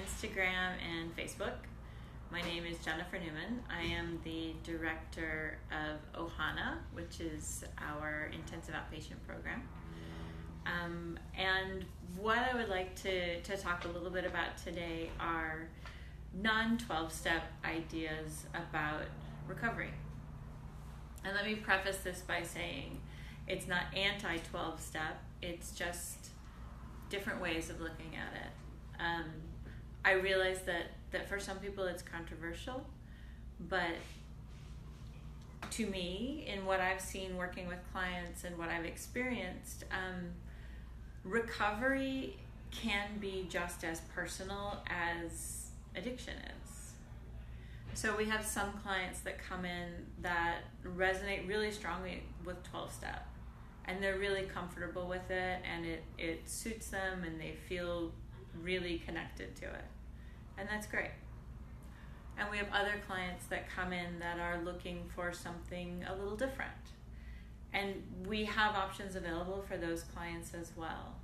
Instagram and Facebook. My name is Jennifer Newman. I am the director of OHANA, which is our intensive outpatient program. And what I would like to talk a little bit about today are non-12-step ideas about recovery. And let me preface this by saying it's not anti-12-step, it's just different ways of looking at it. I realize that for some people it's controversial, but to me, in what I've seen working with clients and what I've experienced, recovery can be just as personal as addiction is. So we have some clients that come in that resonate really strongly with 12-step, and they're really comfortable with it, and it suits them, and they feel really connected to it, and that's great. And we have other clients that come in that are looking for something a little different, and we have options available for those clients as well.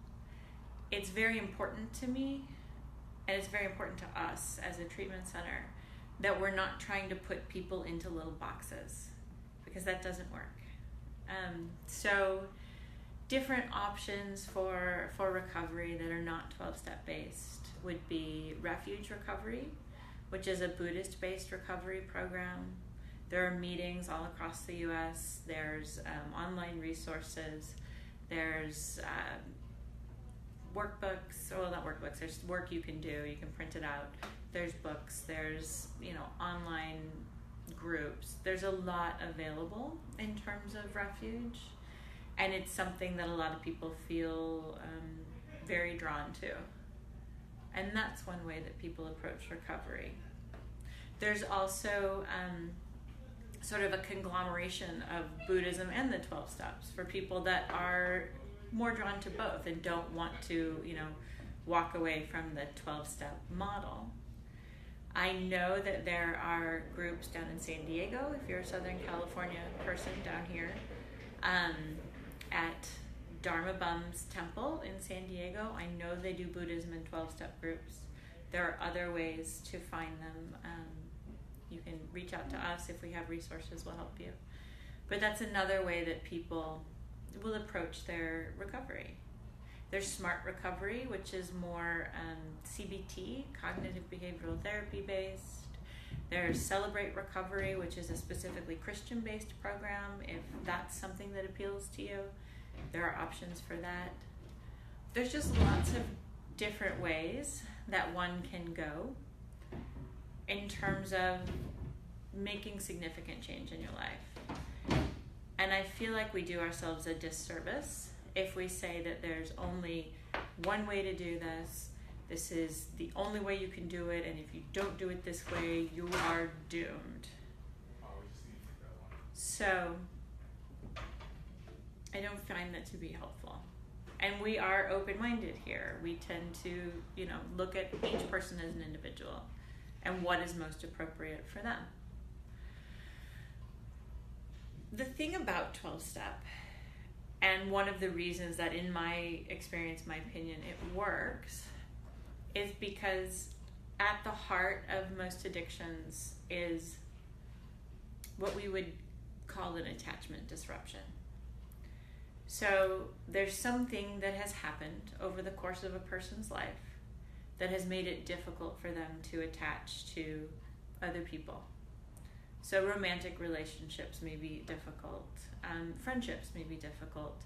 It's very important to me, and it's very important to us as a treatment center, that we're not trying to put people into little boxes, because that doesn't work. So different options for recovery that are not 12-step based would be Refuge Recovery, which is a Buddhist-based recovery program. There are meetings all across the U.S. There's online resources. There's workbooks, well, not workbooks, there's work you can do, you can print it out. There's books, there's, online groups. There's a lot available in terms of refuge, and it's something that a lot of people feel very drawn to. And that's one way that people approach recovery. There's also sort of a conglomeration of Buddhism and the 12 steps for people that are more drawn to both and don't want to, walk away from the 12-step model. I know that there are groups down in San Diego, if you're a Southern California person down here, at Dharma Bum's temple in San Diego. I know they do Buddhism and 12-step groups. There are other ways to find them. You can reach out to us. If we have resources, we'll help you. But that's another way that people will approach their recovery. There's Smart Recovery, which is more CBT, cognitive behavioral therapy based. There's Celebrate Recovery, which is a specifically Christian-based program, if that's something that appeals to you. There are options for that. There's just lots of different ways that one can go in terms of making significant change in your life. And I feel like we do ourselves a disservice if we say that there's only one way to do this. This is the only way you can do it, and if you don't do it this way, you are doomed. So I don't find that to be helpful. And we are open-minded here. We tend to, look at each person as an individual and what is most appropriate for them. The thing about 12-step, and one of the reasons that in my experience, my opinion, it works, is because at the heart of most addictions is what we would call an attachment disruption. So there's something that has happened over the course of a person's life that has made it difficult for them to attach to other people. So romantic relationships may be difficult, friendships may be difficult,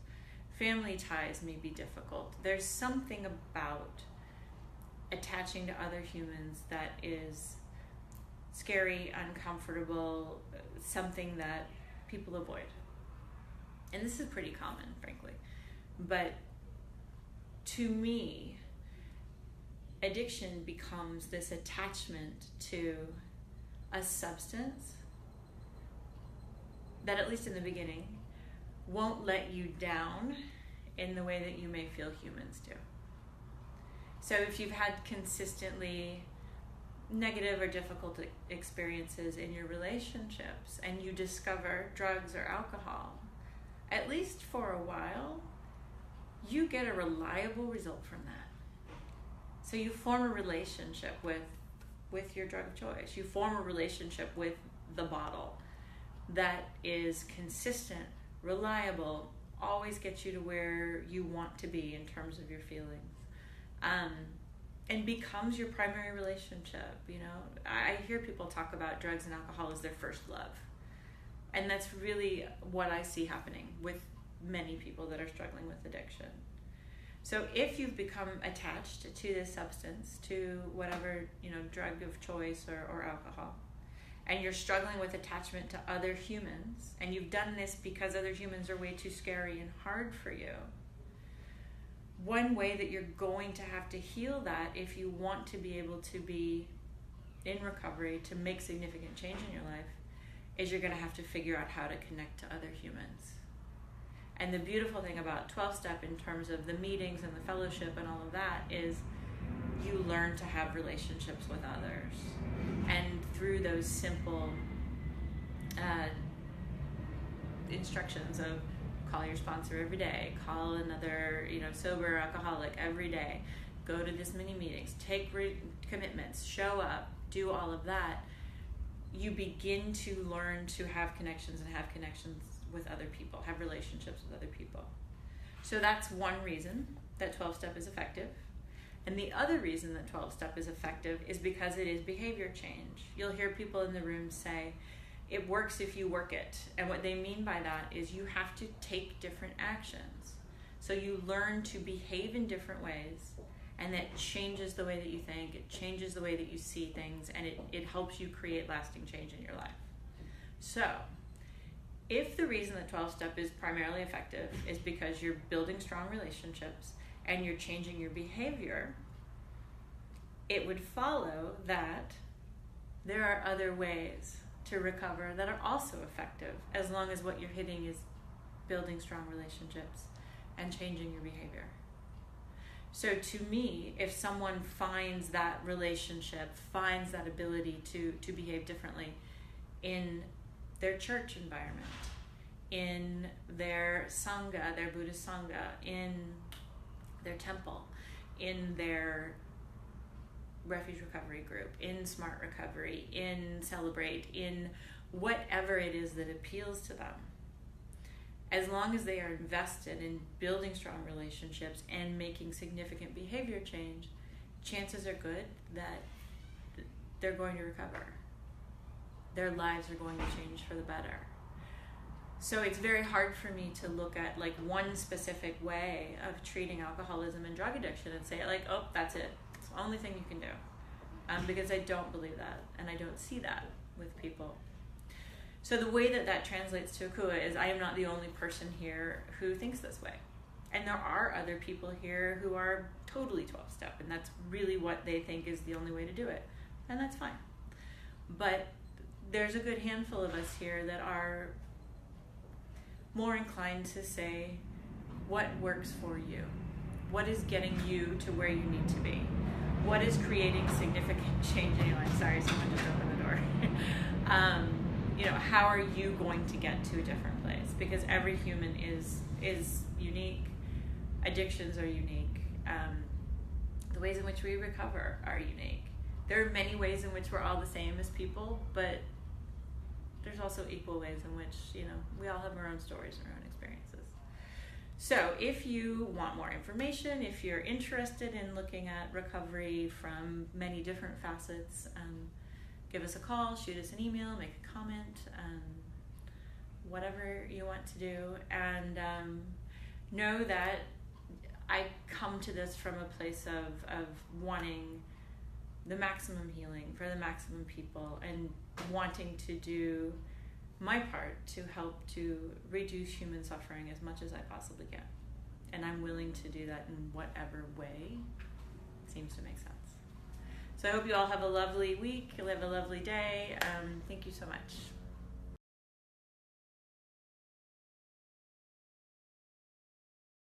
family ties may be difficult. There's something about attaching to other humans that is scary, uncomfortable, something that people avoid. And this is pretty common, frankly. But to me, addiction becomes this attachment to a substance that, at least in the beginning, won't let you down in the way that you may feel humans do. So if you've had consistently negative or difficult experiences in your relationships and you discover drugs or alcohol, at least for a while, you get a reliable result from that. So you form a relationship with your drug of choice. You form a relationship with the bottle that is consistent, reliable, always gets you to where you want to be in terms of your feelings, and becomes your primary relationship. You know, I hear people talk about drugs and alcohol as their first love, and that's really what I see happening with many people that are struggling with addiction. So if you've become attached to this substance, to whatever, you know, drug of choice or alcohol, and you're struggling with attachment to other humans, and you've done this because other humans are way too scary and hard for you, one way that you're going to have to heal that, if you want to be able to be in recovery, to make significant change in your life, is you're going to have to figure out how to connect to other humans. And the beautiful thing about 12-step in terms of the meetings and the fellowship and all of that is you learn to have relationships with others. And through those simple instructions of call your sponsor every day, call another, you know, sober alcoholic every day, go to this many meetings, take commitments, show up, do all of that, you begin to learn to have connections with other people, have relationships with other people. So that's one reason that 12-step is effective. And the other reason that 12-step is effective is because it is behavior change. You'll hear people in the room say, it works if you work it. And what they mean by that is you have to take different actions. So you learn to behave in different ways, and that changes the way that you think, it changes the way that you see things, and it helps you create lasting change in your life. So if the reason that 12-step is primarily effective is because you're building strong relationships and you're changing your behavior, it would follow that there are other ways to recover that are also effective, as long as what you're hitting is building strong relationships and changing your behavior. So to me, if someone finds that relationship, finds that ability to behave differently in their church environment, in their sangha, their Buddhist sangha, in their temple, in their Refuge Recovery group, in Smart Recovery, in Celebrate, in whatever it is that appeals to them, as long as they are invested in building strong relationships and making significant behavior change, chances are good that they're going to recover. Their lives are going to change for the better. So it's very hard for me to look at like one specific way of treating alcoholism and drug addiction and say like, oh, that's it. It's the only thing you can do. Because I don't believe that, and I don't see that with people. So the way that translates to Akua is I am not the only person here who thinks this way. And there are other people here who are totally 12-step, and that's really what they think is the only way to do it. And that's fine. But there's a good handful of us here that are more inclined to say what works for you. What is getting you to where you need to be? What is creating significant change in your life? Sorry, someone just opened the door. How are you going to get to a different place? Because every human is unique. Addictions are unique. The ways in which we recover are unique. There are many ways in which we're all the same as people, but there's also equal ways in which, we all have our own stories and our own experiences. So if you want more information, if you're interested in looking at recovery from many different facets, give us a call, shoot us an email, make a comment, whatever you want to do. And know that I come to this from a place of wanting the maximum healing for the maximum people and wanting to do my part to help to reduce human suffering as much as I possibly can. And I'm willing to do that in whatever way seems to make sense. So I hope you all have a lovely week, have a lovely day. Thank you so much.